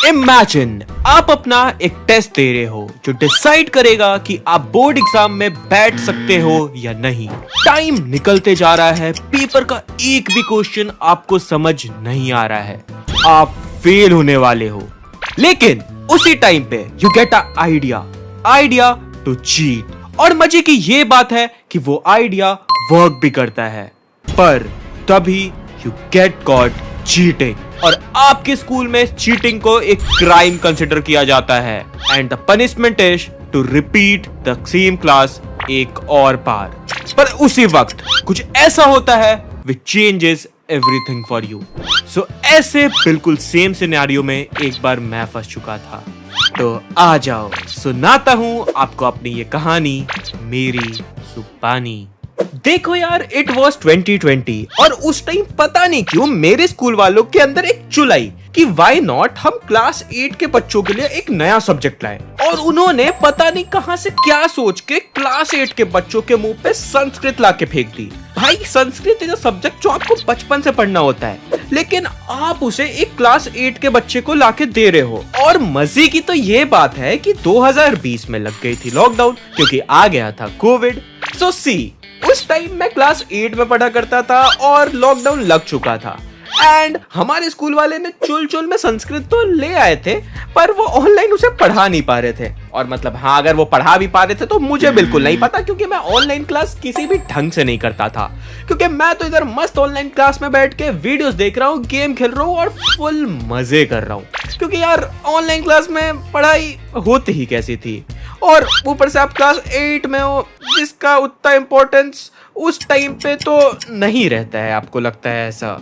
Imagine आप अपना एक टेस्ट दे रहे हो जो डिसाइड करेगा कि आप बोर्ड एग्जाम में बैठ सकते हो या नहीं। टाइम निकलते जा रहा है, पेपर का एक भी क्वेश्चन आपको समझ नहीं आ रहा है, आप फेल होने वाले हो। लेकिन उसी टाइम पे you get a idea to cheat. और मजे की ये बात है कि वो आइडिया वर्क भी करता है, पर तभी यू गेट कॉट चीटिंग। और आपके स्कूल में चीटिंग को एक क्राइम कंसिडर किया जाता है and the punishment is to repeat the same class एक और बार। पर उसी वक्त कुछ ऐसा होता है which changes everything for you. So ऐसे बिल्कुल सेम सिनेरियो में एक बार मैं फंस चुका था। तो आ जाओ, सुनाता हूं आपको अपनी ये कहानी मेरी जुबानी। देखो यार, इट वॉज 2020 और उस टाइम पता नहीं क्यों मेरे स्कूल वालों के अंदर एक चुल आई कि वाई नॉट हम क्लास 8 के बच्चों के लिए एक नया सब्जेक्ट लाए। और उन्होंने पता नहीं कहां से क्या सोच के क्लास 8 के बच्चों के मुंह पे संस्कृत लाके फेंक दी। भाई, संस्कृत इज सब्जेक्ट जो आपको बचपन से पढ़ना होता है, लेकिन आप उसे एक क्लास 8 के बच्चे को लाके दे रहे हो। और मजे की तो ये बात है कि 2020 में लग गई थी लॉकडाउन, क्योंकि आ गया था कोविड। सो सी, उस टाइम मैं क्लास 8 में पढ़ा करता था और लॉकडाउन लग चुका था एंड हमारे स्कूल वाले ने चुल में संस्कृत तो ले आए थे, पर वो ऑनलाइन उसे पढ़ा नहीं पा रहे थे। और मतलब हाँ, अगर वो पढ़ा भी पा रहे थे तो मुझे बिल्कुल नहीं पता, क्योंकि मैं ऑनलाइन क्लास किसी भी ढंग से नहीं करता था। क्योंकि मैं तो इधर मस्त ऑनलाइन क्लास में बैठ के वीडियोस देख रहा हूँ, गेम खेल रहा हूँ और फुल मजे कर रहा हूँ। क्योंकि यार ऑनलाइन क्लास में पढ़ाई होती ही कैसी थी, और ऊपर से आप क्लास 8 में हो जिसका उतना इम्पोर्टेंस उस टाइम पे तो नहीं रहता है, आपको लगता है ऐसा।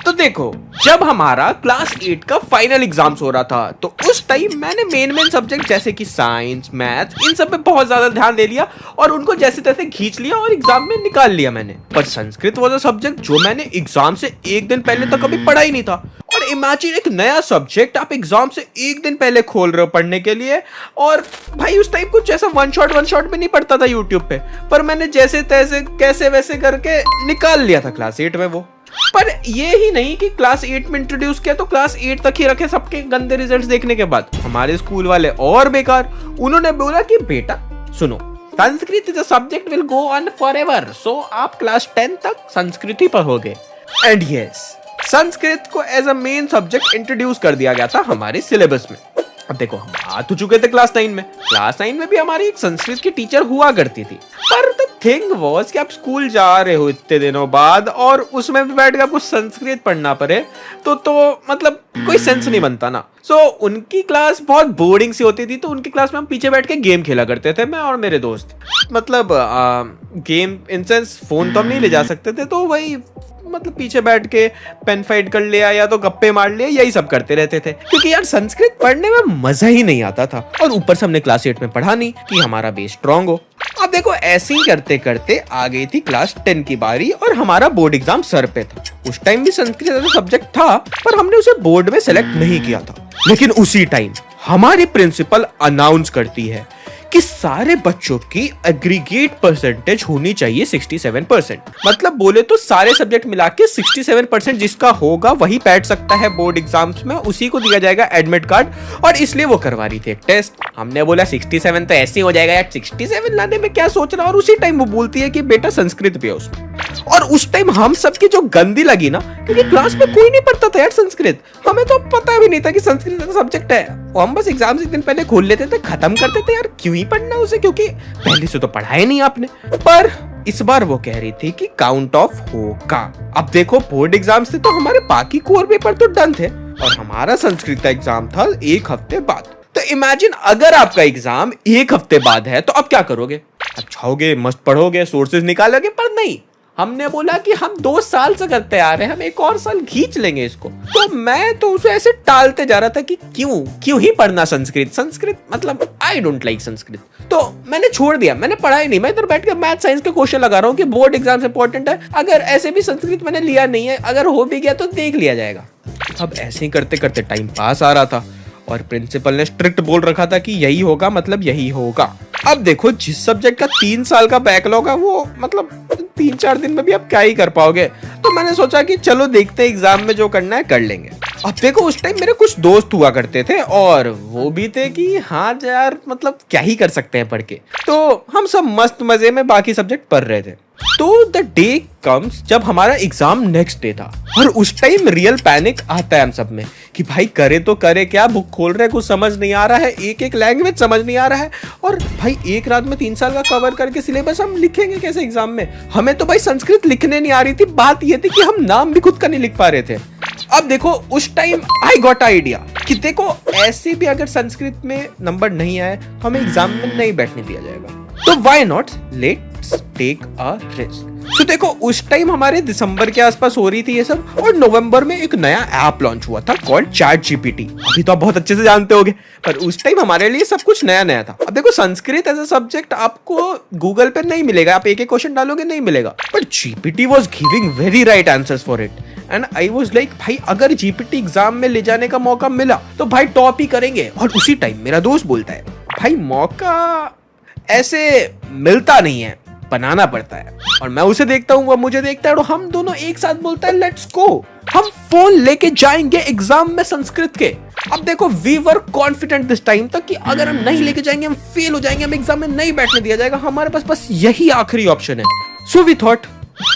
तो देखो, जब हमारा क्लास 8 का फाइनल एग्जाम्स हो रहा था तो उस टाइम मैंने मेन सब्जेक्ट जैसे कि साइंस, मैथ, इन सब पे बहुत ज्यादा ध्यान दे लिया और उनको जैसे तैसे खींच लिया और एग्जाम में निकाल लिया मैंने। पर संस्कृत वो सब्जेक्ट जो मैंने एग्जाम से एक दिन पहले तक कभी पढ़ा ही नहीं था। और इमेजिन एक नया सब्जेक्ट आप एग्जाम से एक दिन पहले खोल रहे हो पढ़ने के लिए। और भाई, उस टाइम कुछ ऐसा वन शॉट में नहीं पढ़ता था यूट्यूब पे, पर मैंने जैसे तैसे कैसे वैसे करके निकाल लिया था क्लास 8 में वो। पर ये ही नहीं कि क्लास 8 में इंट्रोड्यूस किया तो क्लास 8 तक ही रखे सबके गंदे रिजल्ट्स देखने के बाद। हमारे स्कूल वाले और बेकार, उन्होंने बोला कि बेटा सुनो, Sanskrit is a subject will go on forever, so आप क्लास 10 तक संस्कृत ही पढ़ोगे। एंड यस, संस्कृत को as a main subject introduce कर दिया गया था हमारे सिलेबस में। अब देखो, हम आ तो चुके थे क्लास 9 में। क्लास 9 में भी हमारी एक संस्कृत की टीचर हुआ करती थी, पर द थिंग वाज कि आप स्कूल जा रहे हो इतने दिनों बाद और उसमें भी बैठ के आपको संस्कृत पढ़ना पड़े तो मतलब कोई सेंस नहीं बनता ना। सो उनकी क्लास बहुत बोरिंग सी होती थी, तो उनकी क्लास में हम पीछे बैठ के गेम खेला करते थे, मैं और मेरे दोस्त। मतलब गेम इन सेंस फोन तो हम नहीं ले जा सकते थे, तो वही मतलब पीछे बैठ के पेन फाइट कर लिया या तो गप्पे मार लिया, यही सब करते रहते थे। क्योंकि यार संस्कृत पढ़ने में मजा ही नहीं आता था, और ऊपर से हमने क्लास 8 में पढ़ा नहीं कि हमारा बेस स्ट्रांग हो। अब देखो, ऐसे ही करते करते आ गई थी क्लास 10 की बारी और हमारा बोर्ड एग्जाम सर पे था। उस टाइम भी संस्कृत सब्जेक्ट था, पर हमने उसे बोर्ड में सेलेक्ट नहीं किया था। लेकिन उसी टाइम हमारी प्रिंसिपल अनाउंस करती है कि सारे बच्चों की एग्रीगेट परसेंटेज होनी चाहिए 67%। मतलब बोले तो सारे सब्जेक्ट मिला के 67% जिसका होगा वही बैठ सकता है बोर्ड एग्जाम्स में, उसी को दिया जाएगा एडमिट कार्ड। और इसलिए वो करवा रही थी एक टेस्ट। हमने बोला 67 तो ऐसे हो जाएगा यार, 67 लाने में क्या सोच रहा। और उसी टाइम वो बोलती है कि बेटा संस्कृत भी है उसमें। और उस टाइम हम सबकी जो गंदी लगी ना, क्योंकि क्लास में कोई नहीं पढ़ता था यार संस्कृत, हमें तो पता भी नहीं था कि संस्कृत सब्जेक्ट है। हम बस एग्जाम से एक दिन पहले खोल लेते थे, खत्म करते थे यार, क्यों ही पढ़ना उसे, क्योंकि पहले से तो पढ़ा ही नहीं आपने। पर इस बार वो कह रही थी कि काउंट ऑफ होगा। अब देखो, बोर्ड एग्जाम्स थे तो हमारे बाकी कोर पेपर तो डन थे और हमारा संस्कृत का एग्जाम था एक हफ्ते बाद। तो इमेजिन, अगर आपका एग्जाम एक हफ्ते बाद है तो आप क्या करोगे? आप जाओगे, मस्त पढ़ोगे, सोर्सेज निकालोगे। पर नहीं, हमने बोला कि हम 2 साल से करते आ रहे हैं, हम एक और साल खींच लेंगे इसको। तो मैं तो उसे ऐसे टालते जा रहा था कि क्यों ही पढ़ना संस्कृत मतलब आई डोंट लाइक संस्कृत। तो मैंने छोड़ दिया, मैंने पढ़ा ही नहीं। मैं इधर बैठ के मैथ साइंस के क्वेश्चन लगा रहा हूँ कि बोर्ड एग्जाम इंपॉर्टेंट है, अगर ऐसे भी संस्कृत मैंने लिया नहीं है, अगर हो भी गया तो देख लिया जाएगा। अब ऐसे ही करते करते टाइम पास आ रहा था और प्रिंसिपल ने स्ट्रिक्ट बोल रखा था कि यही होगा, मतलब यही होगा। अब देखो, जिस सब्जेक्ट का 3 साल का बैकलॉग है वो मतलब 3-4 दिन में भी आप क्या ही कर पाओगे। तो मैंने सोचा कि चलो देखते हैं, एग्जाम में जो करना है कर लेंगे। अब देखो उस टाइम मेरे कुछ दोस्त हुआ करते थे और वो भी थे कि हाँ यार मतलब क्या ही कर सकते हैं पढ़ के, तो हम सब मस्त मजे में बाकी सब्जेक्ट पढ़ रहे थे। तो द डे कम्स जब हमारा एग्जाम नेक्स्ट डे था और उस टाइम रियल पैनिक आता है हम सब में कि भाई करे तो करे क्या, बुक खोल रहे कुछ समझ नहीं आ रहा है, एक एक लैंग्वेज समझ नहीं आ रहा है, और भाई एक रात में 3 साल का कवर करके सिलेबस हम लिखेंगे कैसे एग्जाम में। हमें तो भाई संस्कृत लिखने नहीं आ रही थी, बात ये थी कि हम नाम भी खुद का नहीं लिख पा रहे थे। अब देखो उस टाइम आई गॉट आइडिया कि देखो ऐसे भी अगर संस्कृत में नंबर नहीं आए तो हमें एग्जाम में नहीं बैठने दिया जाएगा, तो why not let's take a risk. तो देखो उस टाइम हमारे दिसंबर के आसपास हो रही थी ये सब, और नवंबर में एक नया ऐप लॉन्च हुआ था कॉल्ड चैट जीपीटी। अभी तो आप बहुत अच्छे से जानते होंगे, पर उस टाइम हमारे लिए सब कुछ नया नया था। अब देखो संस्कृत एज अ सब्जेक्ट आपको गूगल पे नहीं मिलेगा, आप एक एक क्वेश्चन डालोगे नहीं मिलेगा, but GPT was giving very right answers for it and I was like भाई अगर जीपीटी एग्जाम में ले जाने का मौका मिला तो भाई टॉप ही करेंगे। और उसी टाइम मेरा दोस्त बोलता है भाई मौका ऐसे मिलता नहीं है, बनाना पड़ता है। और मैं उसे देखता हूँ, वो मुझे देखता है, और हम दोनों एक साथ बोलता है लेट्स गो, हम फोन लेके जाएंगे एग्जाम में संस्कृत के। अब देखो we were confident this time तक कि अगर हम नहीं लेके जाएंगे हम फेल हो जाएंगे, हम एग्जाम में नहीं बैठने दिया जाएगा, हमारे पास बस यही आखिरी ऑप्शन है। So we thought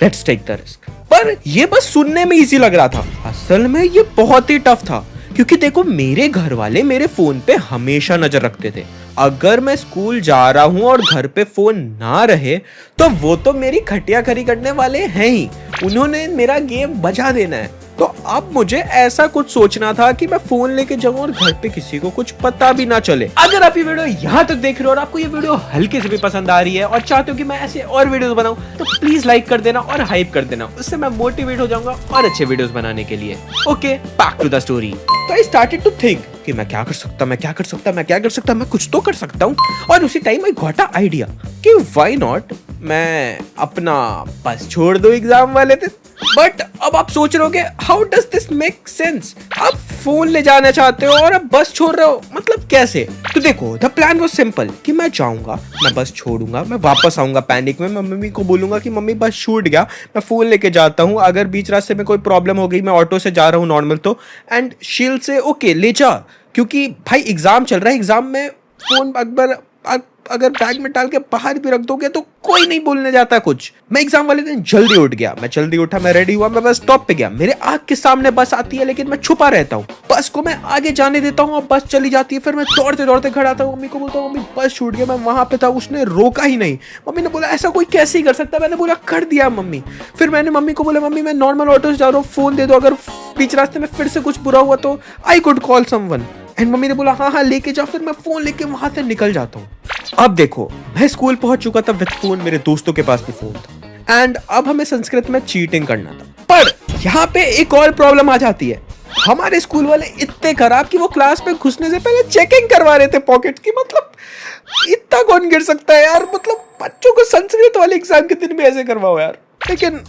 let's take the risk. पर ये बस सुनने में इजी लग रहा था, असल में ये बहुत ही टफ था, क्योंकि देखो मेरे घर वाले मेरे फोन पे हमेशा नजर रखते थे। अगर मैं स्कूल जा रहा हूं और घर पे फोन ना रहे तो वो तो मेरी खटिया खड़ी करने वाले हैं ही, उन्होंने मेरा गेम बजा देना है। तो अब मुझे ऐसा कुछ सोचना था कि मैं फोन लेके जाऊं और घर पे किसी को कुछ पता भी ना चले। अगर आप ये वीडियो यहाँ तक देख रहे हो और आपको ये वीडियो हल्के से भी पसंद आ रही है और चाहते हो कि मैं ऐसे और वीडियोस बनाऊं, तो प्लीज लाइक कर देना और हाइप कर देना, उससे मैं मोटिवेट हो जाऊंगा और अच्छे वीडियोस बनाने के लिए। Okay back to the story. तो आई स्टार्टेड टू थिंक कि मैं क्या कर सकता, मैं कुछ तो कर सकता हूँ। और उसी time I got a idea कि व्हाई नॉट मैं अपना बस छोड़ दो एग्जाम वाले दिन। बट अब आप सोच रहे होगे how does this make sense, आप फोन ले जाना चाहते हो और आप बस छोड़ रहे हो, मतलब कैसे? तो देखो द प्लान वाज सिंपल कि मैं जाऊंगा, मैं बस छोड़ूंगा, मैं वापस आऊंगा पैनिक में, मैं मम्मी को बोलूंगा कि मम्मी बस छूट गया, मैं फोन लेके जाता हूँ, अगर बीच रास्ते में कोई प्रॉब्लम हो गई, मैं ऑटो से जा रहा हूँ नॉर्मल तो, एंड शील से ओके ले जा, क्योंकि भाई एग्जाम चल रहा है, एग्जाम में फोन अगर बैग में डाल के बाहर भी रख दोगे तो कोई नहीं बोलने जाता कुछ। मैं एग्जाम वाले दिन जल्दी उठ गया, मैं जल्दी उठा, मैं रेडी हुआ, मैं बस स्टॉप पे गया, मेरे आंख के सामने बस आती है लेकिन मैं छुपा रहता हूँ, बस को मैं आगे जाने देता हूँ और बस चली जाती है। फिर मैं दौड़ते दौड़ते खड़ा था, मम्मी को बोलता हूँ मम्मी बस छूट गया, मैं वहां पे था, उसने रोका ही नहीं। मम्मी ने बोला ऐसा कोई कैसे ही कर सकता है, मैंने बोला कर दिया मम्मी। फिर मैंने मम्मी को बोला मम्मी मैं नॉर्मल ऑटो से जा रहा हूँ, फोन दे दो, अगर बीच रास्ते में फिर से कुछ बुरा हुआ तो I could call someone. And mummy ने बोला हाँ हाँ लेके जाओ। फिर मैं फोन लेके वहां से निकल जाता हूँ। अब देखो मैं स्कूल पहुंच चुका था विद फोन, मेरे दोस्तों के पास भी फोन था, एंड अब हमें संस्कृत में चीटिंग करना था। पर यहाँ पे एक और प्रॉब्लम आ जाती है, हमारे स्कूल वाले इतने खराब कि वो क्लास में घुसने से पहले चेकिंग करवा रहे थे पॉकेट की। मतलब इतना कौन गिर सकता है यार, मतलब बच्चों को संस्कृत वाले एग्जाम के दिन भी ऐसे करवाओ यार। लेकिन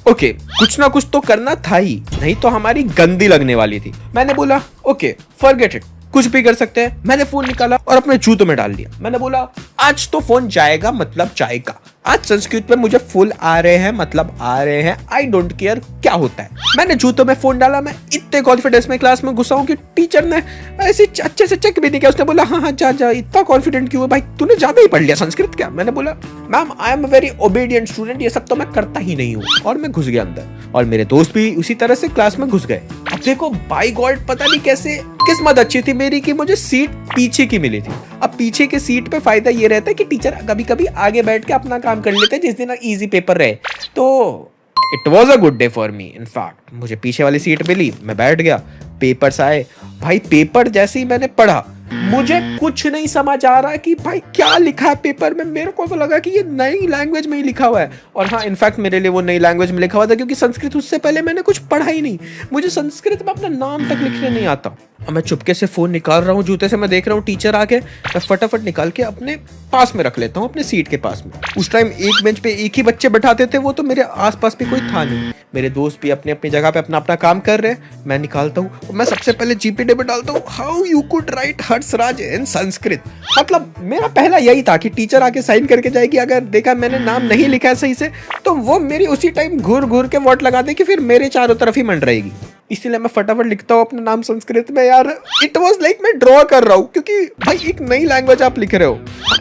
ओके कुछ ना कुछ तो करना था ही, नहीं तो हमारी गंदी लगने वाली थी। मैंने बोला ओके फॉरगेट इट, कुछ भी कर सकते हैं। मैंने फोन निकाला और अपने जूतों में डाल दिया। मैंने बोला आज तो फोन जाएगा मतलब जाएगा, आज संस्कृत में मुझे फुल आ रहे हैं मतलब आ रहे हैं, आई डोंट केयर क्या होता है। मैंने जूतों में फोन डाला, मैं इतने कॉन्फिडेंस में क्लास में घुसा हूं कि टीचर ने ऐसे अच्छे से चेक भी नहीं किया, उसने बोला हाँ हाँ जा जा, इतना कॉन्फिडेंट क्यों है भाई, तूने ज्यादा ही पढ़ लिया संस्कृत क्या? मैंने बोला ma'am I am a very obedient student, ये सब तो मैं करता ही नहीं हूँ। और मैं घुस गया अंदर और मेरे दोस्त भी उसी तरह से क्लास में घुस गए। अब देखो बाय गॉड पता नहीं कैसे किस्मत अच्छी थी मेरी कि मुझे सीट पीछे की मिली थी। अब पीछे के सीट पे फायदा ये रहता है कि टीचर कभी कभी आगे बैठ के अपना काम कर लेते हैं जिस दिन इजी पेपर रहे। तो it was a good day for me. In fact मुझे पीछे वाली सीट मिली, मैं बैठ गया, पेपर्स आए। भाई पेपर जैसे ही मैंने पढ़ा मुझे कुछ नहीं समझ आ रहा कि भाई क्या लिखा है पेपर में। मेरे को तो लगा कि ये नई लैंग्वेज में ही लिखा हुआ है, और हाँ इनफैक्ट मेरे लिए वो नई लैंग्वेज में लिखा हुआ था क्योंकि संस्कृत उससे पहले मैंने कुछ पढ़ा ही नहीं, मुझे संस्कृत में अपना नाम तक लिखने नहीं आता। अब मैं चुपके से फोन निकाल रहा हूँ जूते से, मैं देख रहा हूँ टीचर आके, मैं फटाफट निकाल के अपने पास में रख लेता हूँ, अपने सीट के पास में। उस टाइम एक बेंच पे एक ही बच्चे बैठाते थे, वो तो मेरे आसपास भी कोई था नहीं। मेरे दोस्त भी अपनी अपनी जगह पे अपना अपना काम कर रहे हैं। मैं निकालता हूँ, मैं सबसे पहले जीपीटी पे डालता हूँ हाउ यू कुड राइट हर हर्षराज इन संस्कृत। मतलब मेरा पहला यही था कि टीचर आके साइन करके जाएगी, अगर देखा मैंने नाम नहीं लिखा है सही से तो वो मेरी उसी टाइम घूर घूर के वोट लगा देगी, फिर मेरे चारों तरफ ही मंडराएगी। इसीलिए मैं फटाफट लिखता हूँ अपना नाम संस्कृत में यार। इट वाज लाइक मैं ड्रॉ कर रहा हूँ, क्योंकि भाई एक नई लैंग्वेज आप लिख रहे हो,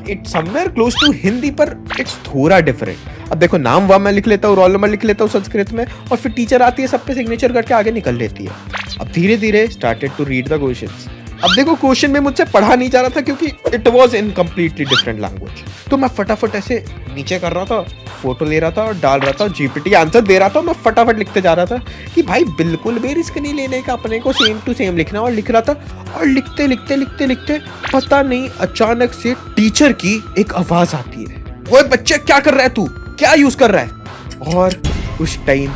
it's somewhere close to Hindi पर इट्स थोड़ा डिफरेंट। अब देखो नाम वाम मैं लिख लेता हूँ, रोल नंबर लिख लेता हूँ संस्कृत में, और फिर टीचर आती है सब पे सिग्नेचर करके आगे निकल लेती है। अब धीरे धीरे started to read the questions. अब देखो क्वेश्चन में मुझसे पढ़ा नहीं जा रहा था क्योंकि it was in completely different language. तो मैं फटाफट ऐसे नीचे कर रहा था, फोटो ले रहा था और डाल रहा था, जीपीटी आंसर दे रहा था। मैं फटाफट लिखते जा रहा था कि भाई बिल्कुल भी रिस्क नहीं लेने का, अपने को सेम टू सेम लिखना। और लिख रहा था और लिखते लिखते लिखते लिखते पता नहीं अचानक से टीचर की एक आवाज आती है, ओए बच्चे क्या कर रहा है तू, क्या यूज कर रहा है। और उस टाइम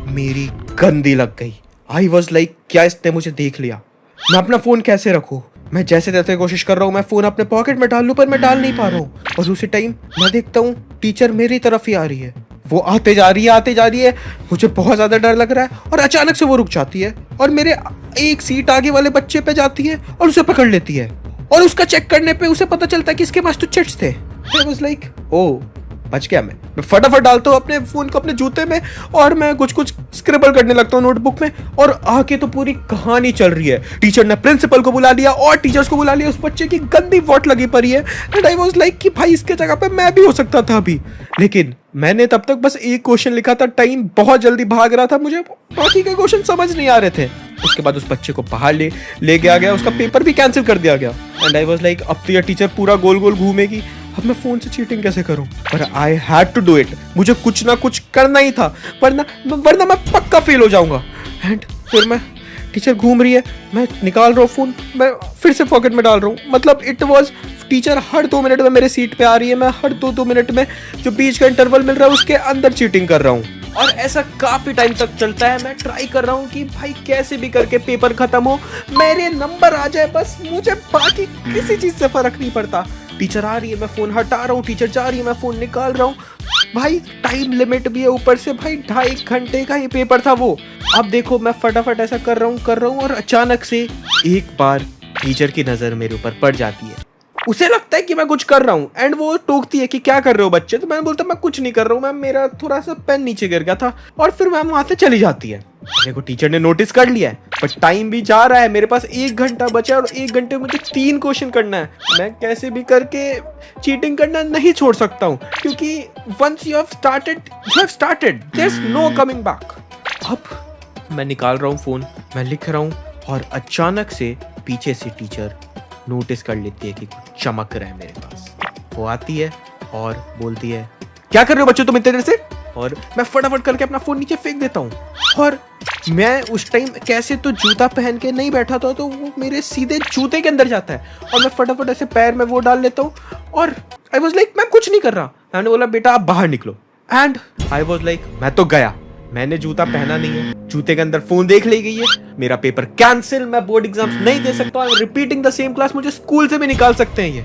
मेरी गंदी लग गई। आई वॉज लाइक क्या इसने मुझे देख लिया, मैं अपना फोन कैसे रखूं। मैं जैसे तैसे कोशिश कर रहा हूँ मैं फोन अपने पॉकेट में डाल लूं, पर मैं डाल नहीं पा रहा हूँ। और उसी टाइम मैं देखता हूँ टीचर मेरी तरफ ही आ रही है, वो आते जा रही है। मुझे बहुत ज्यादा डर लग रहा है और अचानक से वो रुक जाती है और मेरे एक सीट आगे वाले बच्चे पे जाती है और उसे पकड़ लेती है। और उसका चेक करने पे उसे पता चलता है कि इसके पास तो चिट्स थे। आई वाज लाइक ओ बच गया। मैं फटाफट डालता हूँ अपने फोन को अपने जूते में और मैं कुछ कुछ स्क्रिबल करने लगता हूँ नोटबुक में। और आगे तो पूरी कहानी चल रही है, टीचर ने प्रिंसिपल को बुला लिया और टीचर्स को बुला लिया, उस बच्चे की गंदी वोट लगी पड़ी है। एंड आई वाज लाइक कि भाई इसके जगह पे मैं भी हो सकता था अभी। लेकिन मैंने तब तक बस एक क्वेश्चन लिखा था, टाइम बहुत जल्दी भाग रहा था, मुझे बाकी के क्वेश्चन समझ नहीं आ रहे थे। उसके बाद उस बच्चे को बाहर ले गया, उसका पेपर भी कैंसिल कर दिया गया। एंड आई वाज लाइक अब तो ये टीचर पूरा गोल गोल घूमेगी, अब मैं फोन से चीटिंग कैसे करूं। पर I had to do it, मुझे कुछ ना कुछ करना ही था, वरना मैं पक्का फेल हो जाऊंगा। एंड फिर मैं टीचर घूम रही है, मैं निकाल रहा हूँ फोन, मैं फिर से पॉकेट में डाल रहा हूँ। मतलब it was teacher her 2 minute में मेरे सीट पे आ रही है, मैं हर 2 मिनट में जो बीच का इंटरवल मिल रहा है उसके अंदर चीटिंग कर रहा हूँ। और ऐसा काफी टाइम तक चलता है। मैं ट्राई कर रहा हूँ कि भाई कैसे भी करके पेपर खत्म हो, मेरे नंबर आ जाए, बस मुझे बाकी किसी चीज से फर्क नहीं पड़ता। टीचर आ रही है, मैं फोन हटा रहा हूँ, टीचर जा रही है, मैं फोन निकाल रहा हूँ। भाई टाइम लिमिट भी है ऊपर से, भाई 2.5 घंटे का ये पेपर था वो। अब देखो मैं फटाफट ऐसा कर रहा हूँ और अचानक से एक बार टीचर की नजर मेरे ऊपर पड़ जाती है। उसे लगता है कि मैं कुछ कर रहा हूँ एंड वो टोकती है कि क्या कर रहे हो बच्चे। तो मैं बोलता मैं कुछ नहीं कर रहा हूँ मैम, मेरा थोड़ा सा पेन नीचे गिर गया था। और फिर मैम वहां से चली जाती है। देखो टीचर ने नोटिस कर लिया है, पर टाइम भी जा रहा है, मेरे पास 1 घंटा बचा है और 1 घंटे में मुझे 3 क्वेश्चन करना है। मैं कैसे भी करके चीटिंग करना नहीं छोड़ सकता हूँ, क्योंकि once you have started there is no coming back. अब मैं निकाल रहा हूँ फोन, मैं लिख रहा हूँ और अचानक से पीछे से टीचर नोटिस कर लेती है कि कुछ चमक रहा है मेरे पास। वो आती है और बोलती है क्या कर रहे हो बच्चों तुम इतने देर से। और मैं फटाफट करके अपना फोन नीचे फेंक देता हूँ। और मैं उस टाइम कैसे तो जूता पहन के नहीं बैठा था, तो वो मेरे सीधे जूते के अंदर जाता है और मैं फटाफट ऐसे पैर में वो डाल लेता हूँ। और आई वॉज लाइक मैं कुछ नहीं कर रहा। मैंने बोला बेटा आप बाहर निकलो। एंड आई वॉज लाइक मैं तो गया, मैंने जूता पहना नहीं है, जूते के अंदर फोन देख ली गई है, मेरा पेपर कैंसिल, मैं बोर्ड एग्जाम्स नहीं दे सकता, I am repeating the same class, मुझे स्कूल से भी निकाल सकते हैं ये।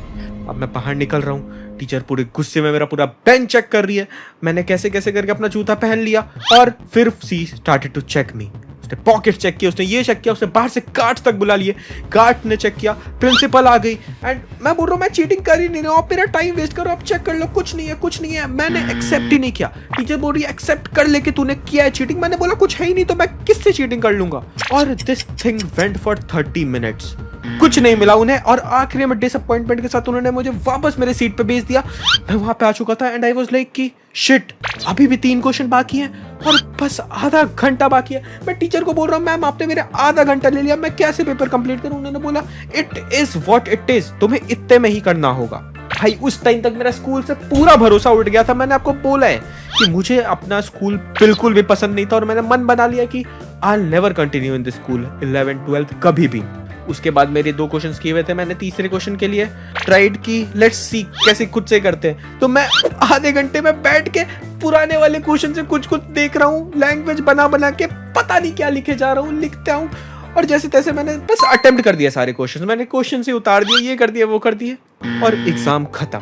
अब मैं बाहर निकल रहा हूँ, टीचर पूरे गुस्से में मेरा पूरा बेंच चेक कर रही है। मैंने कैसे कैसे करके अपना जूता पहन लिया और फिर सी स्टार्टेड टू चेक मी। उसने पॉकेट चेक किया, उसने ये चेक किया, उसने बाहर से गार्ड तक बुला लिए, गार्ड ने चेक किया, प्रिंसिपल आ गई। एंड मैं बोल रहा हूँ मैं चीटिंग कर ही नहीं रहा हूँ, आप मेरा टाइम वेस्ट करो, आप चेक कर लो, कुछ नहीं है। मैंने एक्सेप्ट ही नहीं किया। टीचर बोल रही है एक्सेप्ट कर ले कि तूने किया है चीटिंग। मैंने बोला कुछ है ही नहीं तो मैं किससे चीटिंग कर लूंगा। और this thing went for 30 minutes, कुछ नहीं मिला उन्हें। और आखिरी में डिसअपॉइंटमेंट के साथ उन्होंने मुझे वापस मेरे सीट पे भेज दिया। मैं वहां पे आ चुका था एंड आई वाज लाइक कि शिट, अभी भी 3 क्वेश्चन बाकी हैं और बस आधा घंटा बाकी है। मैं टीचर को बोल रहा हूँ मैम आपने मेरे आधा घंटा ले लिया, मैं कैसे पेपर कंप्लीट करूँ। उन्होंने बोला it is what it is, तुम्हें इतने में ही करना होगा। भाई उस टाइम तक मेरा स्कूल से पूरा भरोसा उठ गया था। मैंने आपको बोला है कि मुझे अपना स्कूल बिल्कुल भी पसंद नहीं था और मैंने मन बना लिया कि I will never continue in this school 11th 12th कभी भी। उसके बाद मेरे 2 क्वेश्चंस किए हुए थे, मैंने तीसरे क्वेश्चन के लिए ट्राइड की लेट्स सी कैसे खुद से करते हैं। तो मैं आधे घंटे में बैठ के पुराने वाले क्वेश्चन से कुछ देख रहा हूँ, लैंग्वेज बना के पता नहीं क्या लिखे जा रहा हूँ, लिखता हूँ और जैसे तैसे मैंने बस अटेम्प्ट कर दिया सारे क्वेश्चन। मैंने क्वेश्चन से उतार दिए, ये कर दिया वो कर दिए और एग्जाम खत्म।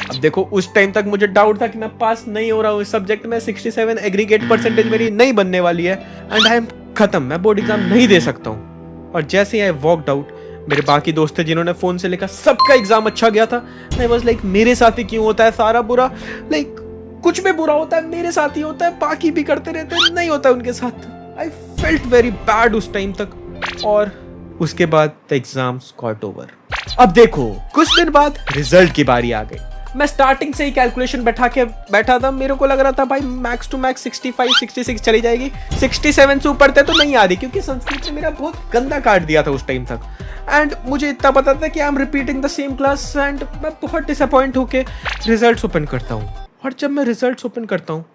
अब देखो उस टाइम तक मुझे डाउट था कि मैं पास नहीं हो रहा हूँ इस सब्जेक्ट में, 67 एग्रीगेट परसेंटेज मेरी नहीं बनने वाली है एंड आई एम खत्म, मैं बोर्ड एग्जाम नहीं दे सकता हूँ। और जैसे आई वॉकड आउट मेरे बाकी दोस्त थे जिन्होंने फोन से लिखा, सबका एग्जाम अच्छा गया था। आई वाज लाइक मेरे साथ ही क्यों होता है सारा बुरा, लाइक कुछ भी बुरा होता है मेरे साथ ही होता है, बाकी भी करते रहते हैं, नहीं होता है उनके साथ। आई फेल्ट वेरी बैड उस टाइम तक। और उसके बाद द एग्जाम्स गॉट ओवर। अब देखो कुछ दिन बाद रिजल्ट की बारी आ गई। मैं स्टार्टिंग से ही कैलकुलेशन बैठा के बैठा था, मेरे को लग रहा था भाई मैक्स टू मैक्स 65 66 चली जाएगी, 67 से ऊपर थे तो नहीं आ रही, क्योंकि संस्कृत ने मेरा बहुत गंदा काट दिया था उस टाइम तक। एंड मुझे इतना पता था कि I am repeating the same class. And मैं बहुत डिसअपॉइंट होके रिजल्ट्स ओपन करता हूँ। और जब मैं रिजल्ट्स ओपन करता हूँ,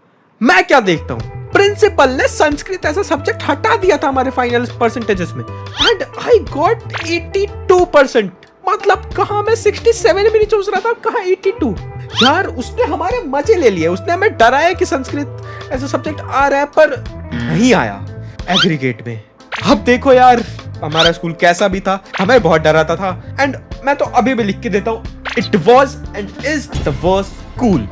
मैं क्या देखता हूँ, प्रिंसिपल ने संस्कृत ऐसा सब्जेक्ट हटा दिया था हमारे फाइनल परसेंटेजेस में। And I got 82%। मतलब कहाँ मैं 67 भी नहीं सोच रहा था, कहाँ 82। यार उसने हमारे मजे ले लिए, उसने हमें डराया कि संस्कृत ऐसा सब्जेक्ट आ रहा है, पर नहीं आया एग्रीगेट में। अब देखो यार हमारा स्कूल कैसा भी था, हमें बहुत डराता था। एंड मैं तो अभी भी लिख के देता हूँ, it was and is the worst school.